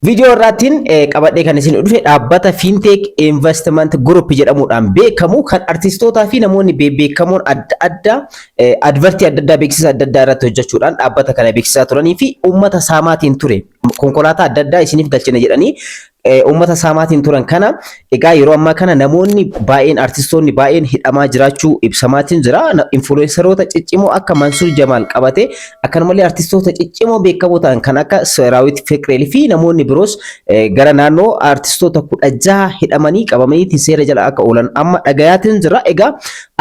Video irraatiin qabadhee kan isin dhufe dhaabbata Fintech Investment Group jedhamuudhaan beekamu kan artistootaa fi namoonni beekamoon adda addaa advertii adda addaa beeksisa adda addaa irratti hojjechuudhaan dhaabbata kana beeksisaa turanii fi uummata saamaatiin ture konkolaataa adda addaa isiniif galchina jedhanii uummata saamaatiin turan kana egaa yeroo ammaa kana namoonni baay'een artistoonni baay'een hidhamaa jiraachuu ibsamaatiin jira. Influenceroota ciccimoo akka Mansuur Jamaal qabate akkanumallee artistoota ciccimoo beekamoo ta'an kan akka Saraawit Fiqreel fi namoonni biroos gara naannoo artistoota 16 hidhamanii qabamanii seera jala akka oolan amma dhagayaatiin jira. Egaa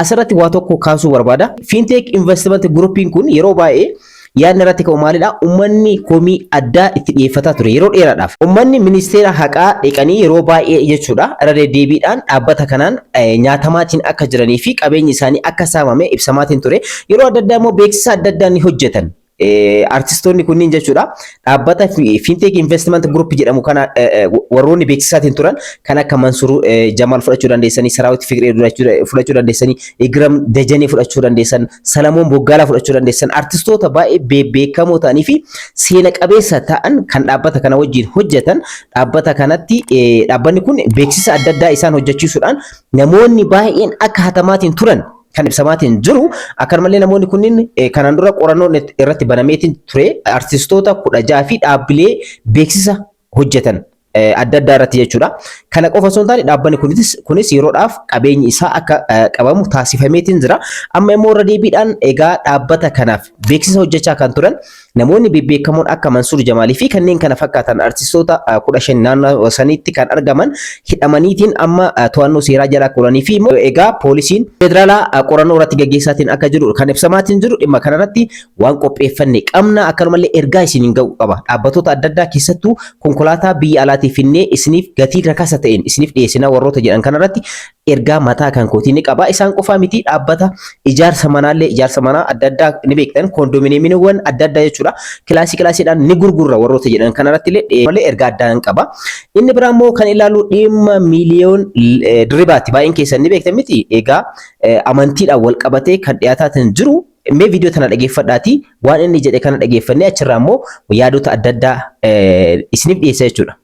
asirratti waa tokko kaasuu barbaada. Fintech Investment Groupiin kun yeroo baay'ee yaadni irratti ka'u maalidha? Uummanni komii addaa itti dhiyeeffataa ture yeroo dheeraadhaaf. Uummanni ministeera haqaa dhiqanii yeroo baay'ee jechuudha irra deddeebiidhaan dhaabbata kanaan nyaatamaatiin akka jiranii fi qabeenyi isaanii akka saamame ibsamaatiin ture. Yeroo adda addaa immoo beeksisa adda addaa ni hojjetan. Artistoonni kunniin jechuudha dhaabbata Fintech Investment Group jedhamu kana warroonni beeksisaatiin turan kan akka Mansuur Jamaal fudhachuu dandeessanii, Saraawit Fiqree fudhachuu dandeessanii, Igram Dajanee fudhachuu dandeessan, Salamoon Boggaalaa fudhachuu dandeessan artistoota baay'ee beekamoo ta'anii fi seena qabeessa ta'an kan dhaabbata kana wajjin hojjetan. Dhaabbata kanatti dhaabbanni kun beeksisa adda addaa isaan hojjechiisuudhaan namoonni baay'een akka hatamaatiin turan kan ibsamaatiin jiru. Akkanumallee namoonni kunniin kanaan dura qorannoon irratti banameetiin ture artistoota 16 fi dhaabbilee beeksisa hojjetan adda addaa irratti jechuudha. Kana qofa osoo hin taane dhaabbanni kunis yeroodhaaf qabeenyi isaa akka qabamu taasifameetiin jira. Amma immoo irra deebiidhaan egaa dhaabbata kanaaf beeksisa hojjechaa kan turan namoonni beekamoon akka Mansuur Jamaalii fi kanneen kana fakkaatan artistoota 15 naannoo saniitti kan argaman hidhamaniitiin amma to'annoo seeraa jala oolanii fi egaa poolisiin federaalaa qorannoo irratti gaggeessaatiin akka jiru kan ibsamaatiin jiru. Dhimma kanarratti waan qopheeffanne qabna. Akkanumallee ergaa isiniin ga'u qaba. Dhaabbattoota adda addaa keessattuu konkolaataa biyya alaatii finnee isiniif gatii rakasa ta'een isiniif dhiyeessina warroota jedhan kanarratti ergaa mataa kan kootii ni qaba. Isaan qofaa miti dhaabbata ijaarsa manaa adda addaa ni beektan kondominiyeemiiwwan adda addaa jechuudha. Kilaasiidhaan ni gurgurra warroota jedhan kanarratti illee ergaa addaa qaba. Inni biraa immoo kan ilaalu dhimma miiliyoon diribaati. Baay'een keessan ni beektan miti. Egaa amantiidhaan wal qabatee kan dhiyaataatiin jiru. Mee viidiyoo tana dhageeffadhaati waan inni jedhe kana dhageeffannee achirraa immoo yaadota adda addaa isiniif dhiyeessa jechuudha.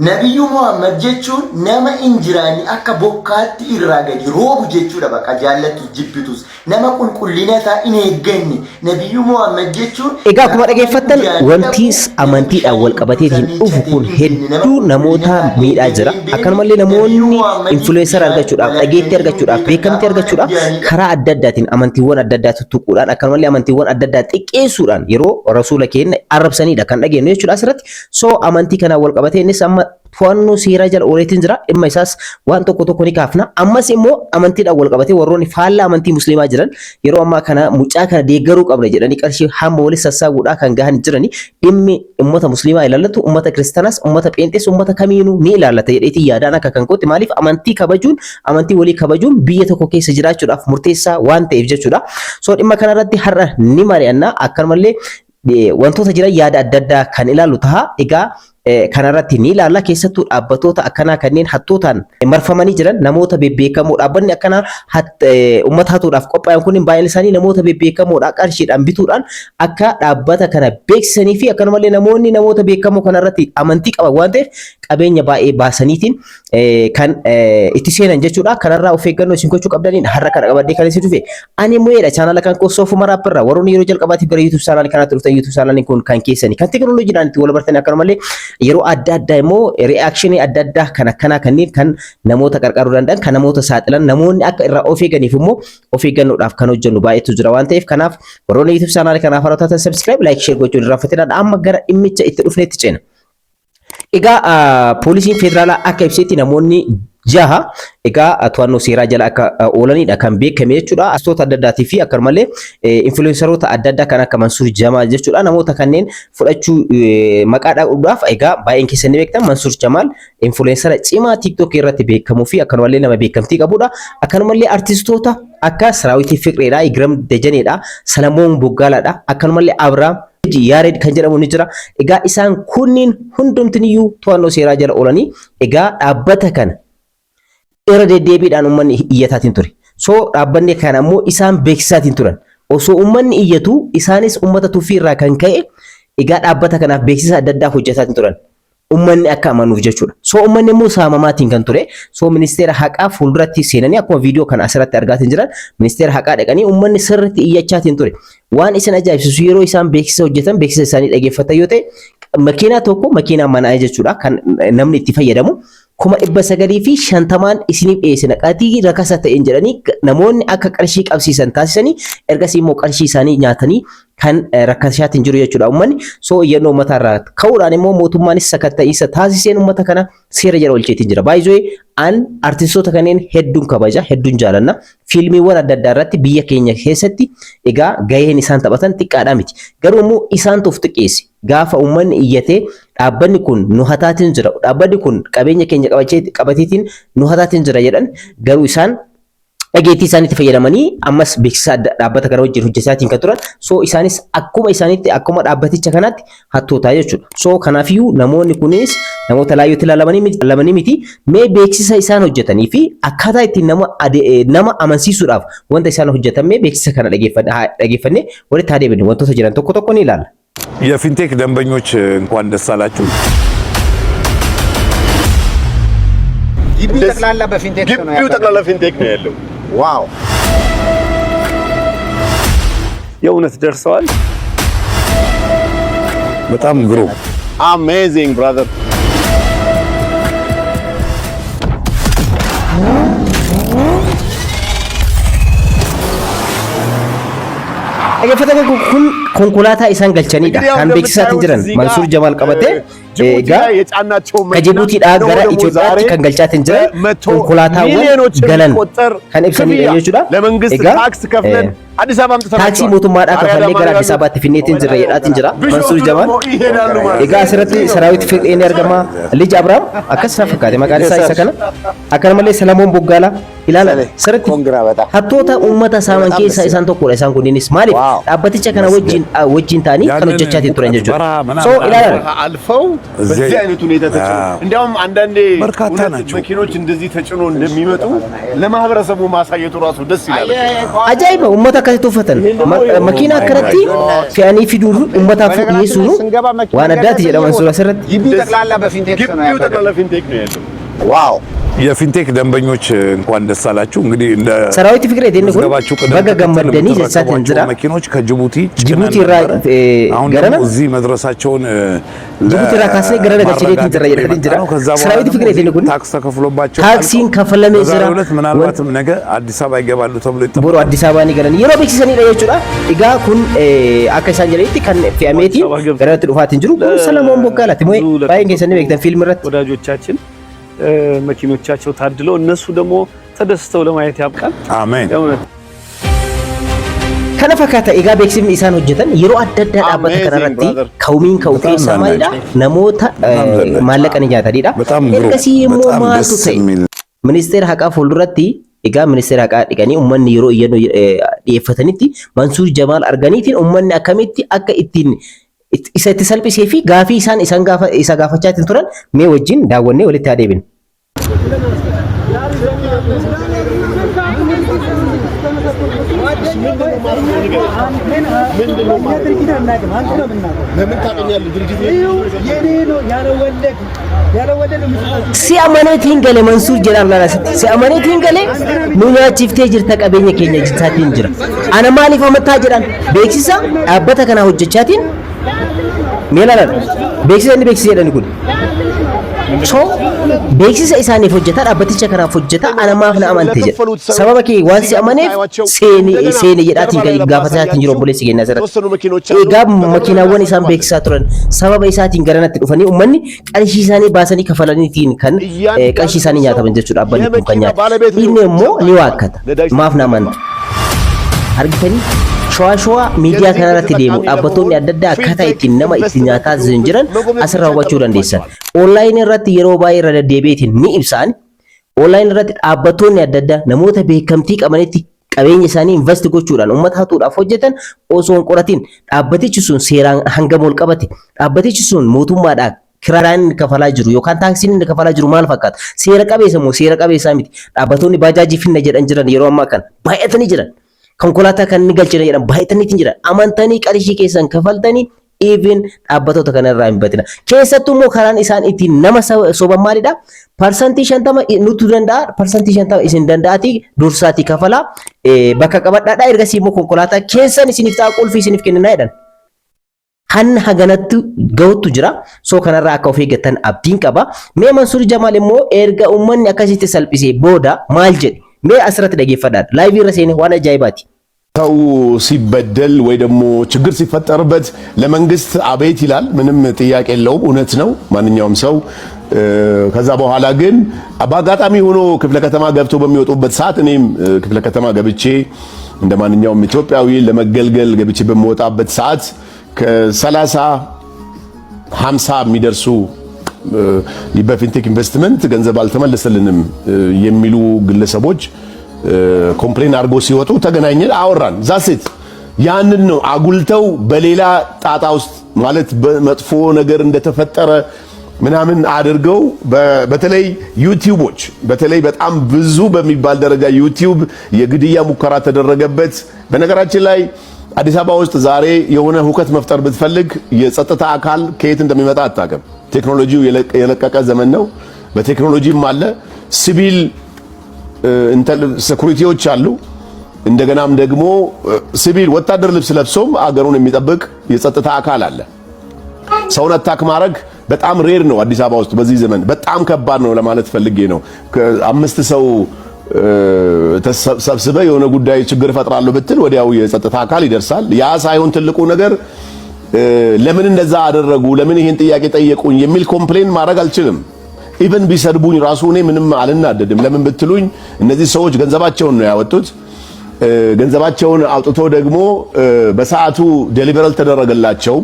Nabiyyuu Muhammad jechuun nama injiraanii akka bokkaatti irraa gadi roobu jechuudha. Bakka jaallatu jibbitus nama qulqullina isaa hin eegganne Nabiyyuu Muhammad jechuun. Egaa akkuma dhageeffattan wanti amantiidhaan wal qabateetiin dhufu kun hedduu namoota miidhaa jira. Akkanumallee namoonni influencer argachuudhaaf, dhageettii argachuudhaaf, beekamtii argachuudhaaf karaa adda addaatiin amantiiwwan adda addaa tuttuquudhaan akkanumallee amantiiwwan adda addaa xiqqeessuudhaan yeroo rasuula keenya arrabsanidha kan dhageenyu jechuudha asirratti. So amantii kanaan wal qabatee innis amma to'annoo seeraa jala ooleetiin jira. Dhimma isaas waan tokko ni kaafna. Ammas immoo amantiidhaan wal qabatee warroonni faallaa amantii musliimaa jiran yeroo ammaa kana mucaa kana deeggaruu qabna jedhanii qarshii hamma walis sassaabuudhaa kan gahan jirani. Dhimmi uummata musliimaa ilaallatu uummata kiristaanaas uummata pheenxees uummata kamiinuu ni ilaallata jedheetii yaadaan akka kan kootti. Maaliif amantii kabajuun amantii walii kabajuun biyya tokko keessa jiraachuudhaaf murteessaa waan ta'eef jechuudha. So dhimma kanarratti har'a ni mari'anna. Akkanumallee wantoota jiran yaada adda addaa kan ilaallu ta'a. Egaa kanarratti ni ilaalla. Keessattuu dhaabbattoota akkanaa kanneen hattootaan marfamanii jiran namoota beekamoo dhaabbanni akkanaa uummata hatuudhaaf qophaa'an kun baay'een isaanii namoota beekamoodha. Qarshiidhaan bituudhaan akka dhaabbata kana beeksisanii fi akkanumallee namoonni namoota beekamoo kanarratti amantii qaban waan ta'eef qabeenya baay'ee baasaniitiin kan itti seenan jechuudha. Kanarraa of eeggannoo isin gochuu qabdaniin har'a kana qabadee kan isin dhufe ani mo'eedha. Chaanala kan Soofuma Raapparraa warroonni yeroo jalqabaatiif gara YouTube chaanalii kanaatti dhuftan YouTube chaanaliin kun kan keessanii kan teekinooloojiidhaan itti wal bartanii akkanumallee yeroo adda addaa immoo reakshinii adda addaa kan akkanaa kanneen kan namoota qarqaruu danda'an kan namoota saaxilan namoonni akka irraa of eeganiif immoo of eeggannoodhaaf kan hojjennu baay'eetu jira waan ta'eef kanaaf warroonni YouTube chaanalii kanaaf hordoftan subscribe like share gochuun irraanfatina. Amma gara dhimmicha itti dhufneetti ceena. Egaa poolisiin federaalaa akka ibsetti namoonni 6 egaa to'annoo seeraa jala akka oolanidha kan beekame jechuudha. Artistoota adda addaatii fi akkanumallee influenceroota adda addaa kan akka Mansuur Jamaal jechuudha. Namoota kanneen fudhachuu maqaa dhaquudhaaf egaa baay'een keessan ni beektan. Mansuur Jamaal influencera cimaa TikTok irratti beekamuu fi akkanumallee nama beekamtii qabudha. Akkanumallee artistoota akka Saraawit Fiqreedha, Igram Dajaneedha, Salamoon Boggaalaadha, akkanumallee Abrahaam Yaared kan jedhamu ni jira. Egaa isaan kunniin hundumtiniyyuu to'annoo seeraa jala oolanii egaa dhaabbata kana irra deddeebiidhaan uummanni iyyataatiin ture. So dhaabbanni kana immoo isaan beeksisaatiin turan. Osoo uummanni iyyatu isaanis uummata tuffii irraa kan ka'e egaa dhaabbata kanaaf beeksisa adda addaa hojjetaatiin turan. ummanni akka amanuuf jechuudha. So ummanni immoo saamamaatiin kan ture. So ministeera haqaa fuulduratti seenanii akkuma viidiyoo kana asirratti argaatiin jiran ministeera haqaa dhaqanii ummanni sirriitti iyyachaatiin ture. Waan isin ajaa'ibsiisu yeroo isaan beeksisa hojjetan beeksisa isaanii dhageeffatan yoo ta'e makiinaa tokko makiinaa manaa jechuudha kan namni itti fayyadamu 950 isiniif dhiyeessina qatii rakasa ta'een jedhanii namoonni akka qarshii qabsiisan taasisanii ergasii immoo qarshii isaanii nyaatanii kan rakkashaatiin jiru jechuudha ummanni. So iyyannoo uummata irraa ka'uudhaan immoo mootummaanis sakatta'iinsa taasiseen uummata kana seera jala oolcheetiin jira. Baay'ee an artistoota kanneen hedduun kabaja hedduun jaalanna fiilmiiwwan adda addaa irratti biyya keenya keessatti egaa gaheen isaan taphatan xiqqaadhaa miti. Garuu immoo isaan tuuf xiqqeessi gaafa uummanni iyyatee dhaabbanni kun nu hataatiin jira dhaabbanni kun qabeenya keenya qabateetiin nu hataatiin jira jedhan garuu isaan dhageettii isaaniitti fayyadamanii ammas beeksisa dhaabbata kana wajjin hojjetaatiin kan turan. So isaanis akkuma isaaniitti akkuma dhaabbaticha kanaatti hattootaa jechuudha. So kanaafiyyuu namoonni kunis namoota laayyootti ilaalamanii miti mee beeksisa isaan hojjetanii fi akkaataa ittiin nama amansiisuudhaaf wanta isaan hojjetan mee beeksisa kana dhageeffannee walitti haa deebinu wantoota jiran tokko tokko ni ilaalla. የፊንቴክ ደንበኞች እንኳን ደስ አላችሁ። ግቢው ጠቅላላ በፊንቴክ ነው ያለው። ግቢው ጠቅላላ ፊንቴክ ነው ያለው። ዋው የእውነት ደርሰዋል። በጣም ግሩም አሜዚንግ ብራዘር። Dhaggeeffattoota kun konkolaataa isaan galchanidha. Kan beeksisaatiin jiran Mansuur Jamaal qabatee egaa Jibuutiidhaa gara Itoophiyaatti kan galchaatiin jiran konkolaataawwan galan kan ibsanidha jechuudha. Egaa taaksii mootummaadhaa kafallee gara Addis Ababaatti finneetiin jirra jedhaatiin jira Mansuur Jamaal. Egaa asirratti Saraawit Fiqeen argama. Liji Abrahaam akkas na fakkaate maqaan isaa isa kana. Akkasumallee Salamoon Boggaalaa ilaala sirriitti hattoota uummata saaman keessaa isaan tokkodha isaan kunniinis maaliif dhaabbaticha kana wajjin ta'anii kan hojjechaatiin turan jechuudha. So ilaala አልፈው በዚህ አይነት ሁኔታ ተጭኖ እንዲያውም አንዳንዴ መኪኖች እንደዚህ ተጭኖ እንደሚመጡ ለማህበረሰቡ ማሳየቱ ራሱ ደስ ይላል። አጃይባ ኡመታ ከዚህ ተፈተን መኪና ከረቲ ፊያኒ ፊዱሩ ኡመታ ፍቅየሱኑ ዋናዳት የለማን ሱራ ሰረት ግቢው ጠቅላላ በፊንቴክ ነው ያለው። ዋው የፊንቴክ ደንበኞች እንኳን ደስ አላችሁ። እንግዲህ እንደ ሰራዊት ፍቅሬ ደንኩ በገገመደኒ ዘሳትን ዝራ መኪኖች ከጅቡቲ ራ ገረና እዚህ መድረሳቸውን ጅቡቲ ራ ካስኔ ገረና ገችሌት ዝራ የለትን ዝራ ሰራዊት ፍቅሬ ደንኩ ታክስ ተከፍሎባቸው ታክሲን ከፈለመ ዝራ ምናልባትም ነገ አዲስ አበባ ይገባሉ ተብሎ ይጠበቃል። ቦሮ አዲስ አበባ ንገረን የሮ ቤክሲሰኒ ለየቹዳ ኢጋ ኩን አከሳን ጀሌቲ ከን ፊያሜቲ ገረና ትዱፋትን ጅሩ ሰለሞን ቦጋላት ሞይ ባይን ከሰኒ ቤክተን ፊልም ረት ወዳጆቻችን መኪኖቻቸው ታድለው እነሱ ደግሞ ተደስተው ለማየት ያብቃል። አሜን። ከነ ፈካታ ኢጋ ቤክሲም ኢሳን ሆጀተን የሮ አደዳ ዳበተ ከረረቲ ከውሚን ከውቴ ሰማይዳ ነሞታ ማለቀን ያታዲዳ እርቀሲ ሞማቱ ተይ ሚኒስቴር ሀቃ ፉልዱረቲ ኢጋ ሚኒስቴር ሀቃ ዲቀኒ ኡመን የሮ የኖ የፈተኒቲ መንሱር ጀማል አርጋኒቲን ኡመን አከሚቲ አከ ኢቲን isa itti salphisee fi gaafii isa gaafachaatiin turan mee wajjin daawwannee walitti adeebin. Si amaneetiin gale Mansuur jedham lalasatti si amaneetiin gale nu nyaachiftee jirta qabeenya keenya jechaatiin jira. Ana maaliif amantaa jedhan beeksisa dhaabbata kana hojjechaatiin meelalan beeksisa jedhani kun so beeksisa isaaniif hojjeta dhaabbaticha kanaaf hojjeta anamaaf na amante jedha sababa kee waan si amaneef seeni jedhaatiin gaafataatiin jiru obboleessi keenya asirratti egaa makiinaawwan isaan beeksisaa turan sababa isaatiin garanatti dhufanii uummanni qarshii isaanii baasanii kafalaniitiin kan qarshii isaanii nyaataman jechuudha dhaabbanni kun kan nyaata inni immoo ni waakkata maaf na amanta argitanii shawaa miidiyaa kanarratti deemu dhaabbattoonni adda addaa akkaataa ittiin nama itti nyaataa jiran asirraa hubachuu dandeessan. Onlaayinii irratti yeroo baay'ee irra deddeebiitiin ni ibsaan. Onlaayinii irratti dhaabbattoonni adda addaa namoota beekamtii qabanitti qabeenya isaanii invest gochuudhaan uummata hatuudhaaf hojjetan osoo hin qoratiin dhaabbatichi sun seeraan hangam ol qabate dhaabbatichi sun mootummaadhaan kiraan kafalaa jiru yookaan taaksiin kafalaa jiru maal fakkaata seera qabeessa moo seera qabeessaa miti dhaabbattoonni baajaajii finna jedhan jiran yeroo ammaa kana baay'atanii jiran. Konkolaataa kan ni galchina jedhan baay'ataniitiin jira amantanii qarshii keessan kafaltanii even dhaabbattoota kanarraa hin batina. Keessattuu immoo karaan isaan ittiin nama soban maalidha? Parsantii 50 nutu danda'a, parsantii 50 isin danda'ati dursaatii kafalaa bakka qabadhaadha ergasii immoo konkolaataa keessan isiniif ta'a qulfii isiniif kennina jedhan. Hanna haganatti ga'utu jira. So kanarraa akka of eeggattan abdiin qaba. Mee Mansuur Jamaal immoo erga uummanni akkasitti salphisee booda maal jedhe? Mee asirratti dhageeffadhaa. Laayivii irra seenee waan ajaa'ibaati. ሰው ሲበደል ወይ ደግሞ ችግር ሲፈጠርበት ለመንግስት አቤት ይላል። ምንም ጥያቄ የለውም፣ እውነት ነው ማንኛውም ሰው። ከዛ በኋላ ግን በአጋጣሚ ሆኖ ክፍለ ከተማ ገብቶ በሚወጡበት ሰዓት እኔም ክፍለ ከተማ ገብቼ እንደ ማንኛውም ኢትዮጵያዊ ለመገልገል ገብቼ በመወጣበት ሰዓት ከ30 50 የሚደርሱ በፊንቴክ ኢንቨስትመንት ገንዘብ አልተመለሰልንም የሚሉ ግለሰቦች ኮምፕሌን አድርጎ ሲወጡ ተገናኘን፣ አወራን። ዛሴት ያንን ነው አጉልተው በሌላ ጣጣ ውስጥ ማለት በመጥፎ ነገር እንደተፈጠረ ምናምን አድርገው በተለይ ዩቲዩቦች በተለይ በጣም ብዙ በሚባል ደረጃ ዩቲዩብ የግድያ ሙከራ ተደረገበት። በነገራችን ላይ አዲስ አበባ ውስጥ ዛሬ የሆነ ሁከት መፍጠር ብትፈልግ የጸጥታ አካል ከየት እንደሚመጣ አታውቅም። ቴክኖሎጂው የለቀቀ ዘመን ነው። በቴክኖሎጂም አለ ሲቪል ሴኩሪቲዎች አሉ። እንደገናም ደግሞ ሲቪል ወታደር ልብስ ለብሶም አገሩን የሚጠብቅ የጸጥታ አካል አለ። ሰውን አታክ ማድረግ በጣም ሬር ነው አዲስ አበባ ውስጥ በዚህ ዘመን በጣም ከባድ ነው ለማለት ፈልጌ ነው። አምስት ሰው ተሰብስበ የሆነ ጉዳይ ችግር ፈጥራለሁ ብትል ወዲያው የጸጥታ አካል ይደርሳል። ያ ሳይሆን ትልቁ ነገር ለምን እንደዛ አደረጉ ለምን ይሄን ጥያቄ ጠየቁኝ የሚል ኮምፕሌን ማድረግ አልችልም። ኢቭን ቢሰድቡኝ ራሱ እኔ ምንም አልናደድም። ለምን ብትሉኝ እነዚህ ሰዎች ገንዘባቸውን ነው ያወጡት። ገንዘባቸውን አውጥቶ ደግሞ በሰዓቱ ዴሊቨራል ተደረገላቸው።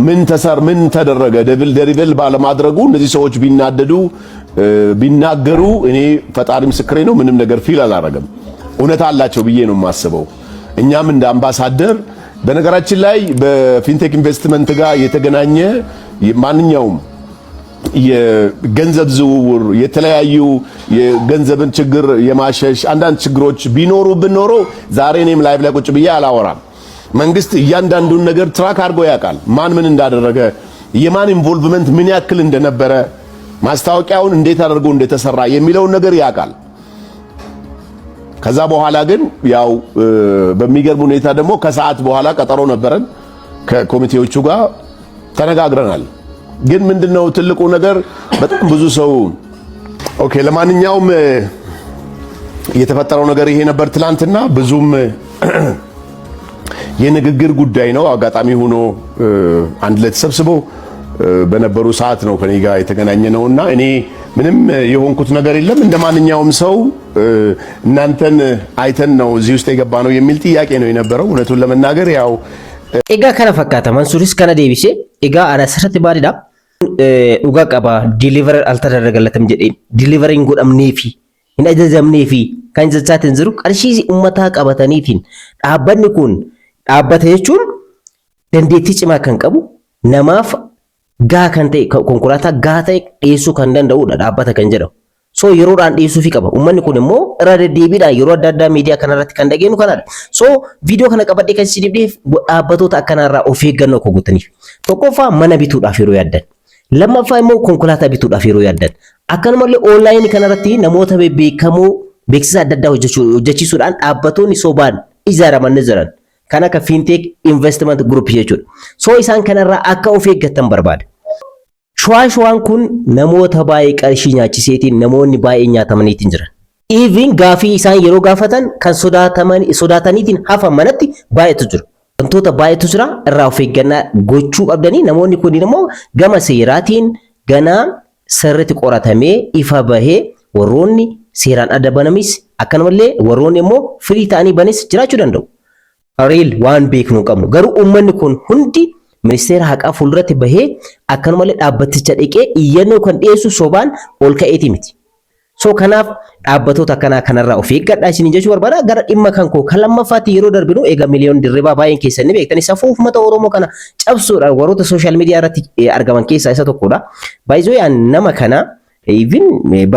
ምን ተደረገ ዴሊቨራል ባለማድረጉ እነዚህ ሰዎች ቢናደዱ ቢናገሩ እኔ ፈጣሪ ምስክሬ ነው ምንም ነገር ፊል አላረገም። እውነት አላቸው ብዬ ነው የማስበው። እኛም እንደ አምባሳደር በነገራችን ላይ በፊንቴክ ኢንቨስትመንት ጋር የተገናኘ ማንኛውም የገንዘብ ዝውውር የተለያዩ የገንዘብን ችግር የማሸሽ አንዳንድ ችግሮች ቢኖሩ ዛሬ እኔም ላይቭ ላይ ቁጭ ብዬ አላወራም። መንግስት እያንዳንዱን ነገር ትራክ አድርጎ ያውቃል። ማን ምን እንዳደረገ የማን ኢንቮልቭመንት ምን ያክል እንደነበረ ማስታወቂያውን እንዴት አድርጎ እንደተሰራ የሚለውን ነገር ያውቃል። ከዛ በኋላ ግን ያው በሚገርም ሁኔታ ደግሞ ከሰዓት በኋላ ቀጠሮ ነበረን ከኮሚቴዎቹ ጋር ተነጋግረናል። ግን ምንድነው ትልቁ ነገር በጣም ብዙ ሰው ኦኬ ለማንኛውም የተፈጠረው ነገር ይሄ ነበር ትላንትና ብዙም የንግግር ጉዳይ ነው። አጋጣሚ ሆኖ አንድ ላይ ተሰብስበው በነበሩ ሰዓት ነው ከኔ ጋር የተገናኘ ነውና እኔ ምንም የሆንኩት ነገር የለም። እንደማንኛውም ሰው እናንተን አይተን ነው እዚህ ውስጥ የገባ ነው የሚል ጥያቄ ነው የነበረው። እውነቱን ለመናገር ያው ኤጋ ከነ ፈካታ መንሱሪስ ከነ ዴቢሴ ኤጋ አናሰረት ባሪዳ ዱጋ ቀባ ዲሊቨር አልተደረገለትም ጀዴ ዲሊቨሪንግ ጎዳምኔፊ እና ዘዘምኔፊ ካንዘቻትን ዝሩ ቀርሺ ኡመታ ቀበተኒቲን ዳበኒ ኩን ዳበተ የቹን ደንዴቲ ጭማ ከንቀቡ ነማፍ ጋ ከንተ ኮንኩራታ ጋታ ዴሱ ከንደንደው ዳበተ ከንጀደው ሶ የሮዳን ዴሱ ፊቀባ ኡመኒ ኩን ሞ ረደ ዴቢዳ የሮ አዳዳ ሚዲያ ከናራት ከንደገኑ ከናል ሶ ቪዲዮ ከነ ቀበዴ ከሲዲብዴ ዳበቶታ አከናራ ኦፌገን ነው ኮጉትኒ ቶቆፋ መነቢቱ ዳፊሮ ያደን ለማፋ ሞ ኮንኩላታ ቢቱ ዳፊሮ ያደን አከንመለ ኦንላይን ከናራቲ ነሞተ ቤከሙ ቤክሳ አዳዳ ሆጀቺሱዳን ዳበቶኒ ሶባን ኢዛራ ማነዘራን kana ka fintech investment group jechuudha. So isaan kanarraa akka of eeggattan barbaada. Shwaan kun namoota baay'ee qarshii nyaachiseetiin namoonni baay'ee nyaatamaniitiin jiran. Even gaafii isaan yeroo gaafatan kan sodaataniitiin hafan manatti baay'eetu jira. Wantoota baay'eetu jira irraa of eeggannaa gochuu qabdanii namoonni kun immoo gama seeraatiin ganaa sirriitti qoratamee ifa bahee warroonni seeraan adabanamis akkanumallee warroonni immoo firii ta'anii banis jiraachuu danda'u. Ariil waan beeknu qabnu garuu uummanni kun hundi ministeera haqaa fuulduratti bahee akkanumallee dhaabbaticha dhiqee iyyannoo kan dhiyeessu sobaan ol ka'eeti miti. So kanaaf dhaabbatoota akkanaa kanarraa of eeggadhaa isin jechuu barbaada. Gara dhimma kan koo kan lammaffaatti yeroo darbinu eega miliyoon dirribaa baay'een keessan ni beektan isa uummata Oromoo kana cabsuudhaan warroota sooshaal miidiyaa irratti argaman keessaa isa tokkodha. Baay'ee yaan nama kana even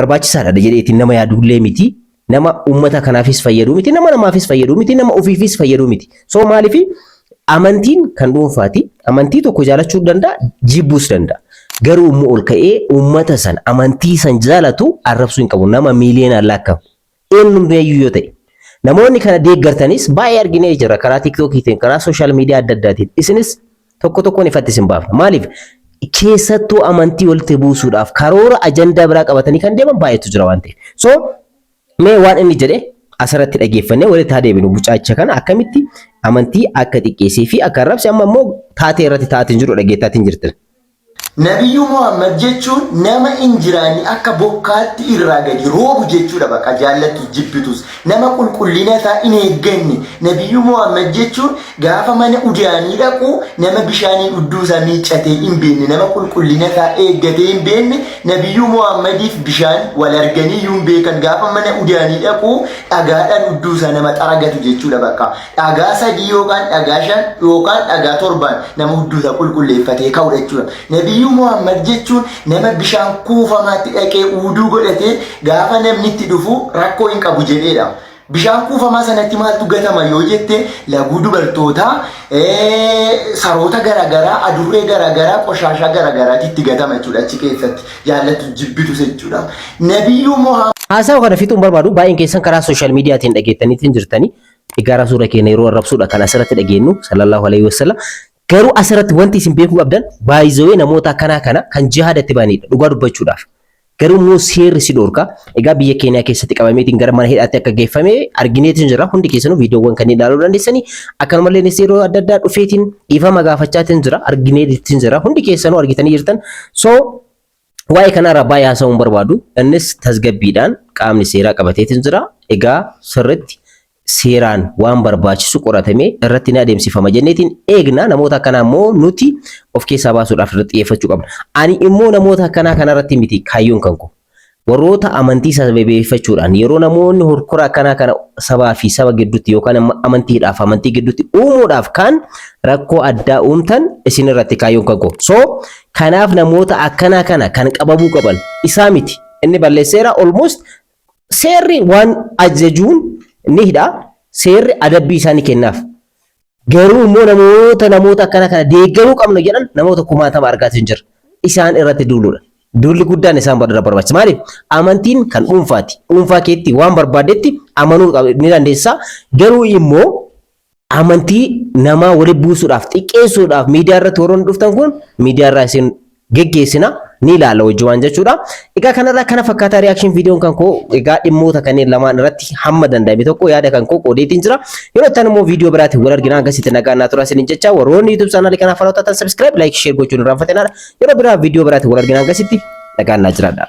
barbaachisaadha jedheetiin nama yaadullee miti. Nama ummata kanaafis fayyadu miti nama namaafis fayyadu miti nama ofiifis fayyadu miti. So maalifi amantiin kan dhuunfaati. Amantii tokko jaalachuu danda'a, jibbuus danda'a. Garuu immoo ol ka'ee uummata san amantii san jaalatu arrabsuu hin qabu. Nama miiliyoonaan lakkaa'u. Eenyumaayyuu yoo ta'e. Namoonni kana deeggartanis baay'ee arginee jira karaa TikTokiitiin, karaa sooshaal miidiyaa adda addaatiin. Isinis tokko tokkoon ifatti isin baafna. Maaliif? Keessattuu amantii walitti buusuudhaaf karoora ajandaa biraa qabatanii kan deeman baay'eetu jira waan ta'eef. So mee waan inni jedhe asirratti dhageeffannee walitti haa deebinu. Mucaacha kana akkamitti amantii akka xiqqeessee fi akka arrabse amma immoo taatee irratti taatiin jiru dhageettaatiin jirti. Nabiyyu Muhammad jechuun nama injiraanii akka bokkaatti irraa gadi roobu jechuudha bakka jaallattu jibbitus nama qulqullina isaa hin eegganne. Nabiyyu Muhammad jechuun gaafa mana udaanii dhaqu nama bishaanii dhudduu isaa miiccatee hin beekne nama qulqullina isaa eeggatee hin beekne. Nabiyyu Muhammadiif bishaan wal arganii hin beekan gaafa mana udaanii dhaqu dhagaadhaan dhudduu isaa nama xaragatu jechuudha bakka dhagaa 3 yookaan dhagaa 5 yookaan dhagaa 7 nama dhudduu isaa qulqulleeffatee ka'udha jechuudha. Nabiyyu Muhammad jechuun nama bishaan kuufamaatti dhaqee uduu godhatee gaafa namni itti dhufu rakkoo hin qabu jedheedha. Bishaan kuufamaa sanatti maaltu gatama yoo jette laguu dubartootaa, saroota garaagaraa, adurree garaagaraa, qoshaashaa garaagaraatti itti gatama jechuudha achi keessatti jaallattu jibbitus jechuudha. Nabiyyu Muhammad haasawa kana fixuun barbaadu baay'een keessan karaa sooshaal miidiyaatiin dhageettaniitiin jirtanii egaa suura keenya yeroo arrabsuudha kan asirratti dhageenyu sallallahu alaihi wasallam. Garuu asirratti wanti isin beekuu qabdan baay'izawee namoota akkanaa kana kan jihaadatti baanidha dhugaa dubbachuudhaaf. Garuu immoo seerri si dhorka. Egaa biyya keenya keessatti qabameetiin gara mana hidhaatti akka geeffame argineetiin jira. Hundi keessanuu viidiyoowwan kanneen ilaaluu dandeessanii akkanumallee yeroo adda addaa dhufeetiin dhiifama gaafachaatiin jira argineetiin jira. Hundi keessanuu argitanii jirtan. So waa'ee kanarraa baay'ee haasa'uun barbaadu. Innis tasgabbiidhaan qaamni seeraa qabateetiin jira. Egaa sirriitti seeraan waan barbaachisu qoratamee irratti ni adeemsifama jenneetiin eegna. Namoota akkanaa immoo nuti of keessaa baasuudhaaf irratti xiyyeeffachuu qabna. Ani immoo namoota akkanaa kanarratti miti kaayyoon kanko warroota amantii sababeeffachuudhaan yeroo namoonni horkora akkanaa kana sabaa fi saba gidduutti yookaan amantiidhaaf amantii gidduutti uumuudhaaf kan rakkoo addaa uumtan isin irratti kaayyoon kanko. So kanaaf namoota akkanaa kana kan qabamuu qaban isaa miti. Inni balleesseera almost seerri waan ajajuun ni hidha seerri adabbii isaanii kennaaf. Garuu immoo namoota akkana kana deeggaruu qabna jedhan namoota 1000 argaatiin jira. Isaan irratti duuluudha. Duulli guddaan isaan barbaachisa. Maaliif? Amantiin kan dhuunfaati. Dhuunfaa keetti waan barbaadetti amanuu ni dandeessa. Garuu immoo amantii namaa walitti buusuudhaaf xiqqeessuudhaaf miidiyaa irratti warroonni dhuftan kun miidiyaa irraa isin geggeessina ni ilaala wajjumaan jechuudha. Egaa kanarraa kana fakkaata reaction viidiyoon kan koo egaa dhimmoota kanneen lamaan irratti hamma danda'ame tokko yaada kan koo qoodeetiin jira. Yeroo itti immoo viidiyoo biraatiin wal argina akkasitti nagaan naa turaa isiniin jecha warroonni YouTube channel kanaaf follow taatan subscribe like share gochuun irraanfatinaa. Yeroo biraa viidiyoo biraatiin wal argina akkasitti nagaan naa jiraadha.